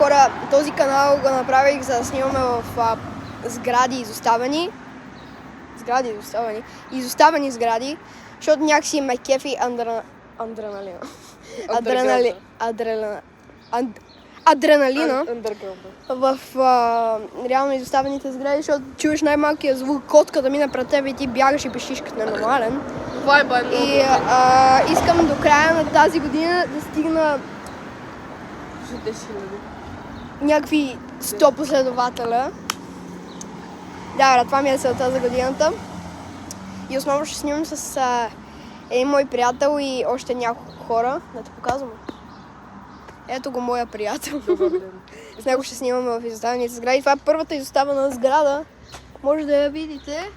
хора, този канал го направих, за да снимаме в сгради изоставени. Изоставени сгради, защото някакси ме кефи адреналина. В реално изоставените сгради, защото чуеш най-малкия звук, котка да мине пред теб и ти бягаш и пишиш като ненормален. Вайба е много. И искам до края на тази година да стигна някакви 100 последователя. Да, това ми е целта за годината. И основно ще снимам с един мой приятел и още няколко хора. Да те показвам. Ето го моя приятел. С него ще снимаме в изоставените сгради. Това е първата изоставена сграда. Може да я видите.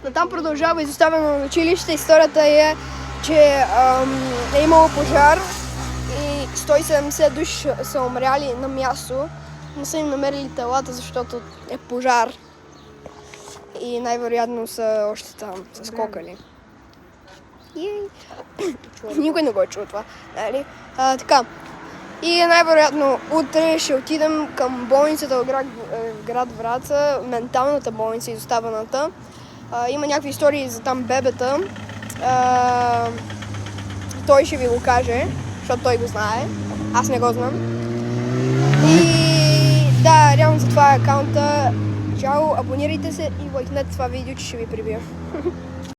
Натам продължава изоставено училище. Историята е, че е имало пожар и 170 души са умряли на място. Не са им намерили телата, защото е пожар. И най-вероятно са още там, са скокали. Никой не го е чул това, нали? Така. И най-вероятно утре ще отидем към болницата в град Враца, менталната болница, изоставената. Има някакви истории за там бебета. Той ще ви го каже, защото той го знае. Аз не го знам. И да, реално за това е акаунта. Чао, абонирайте се и лайкнете това видео, че ще ви прибия.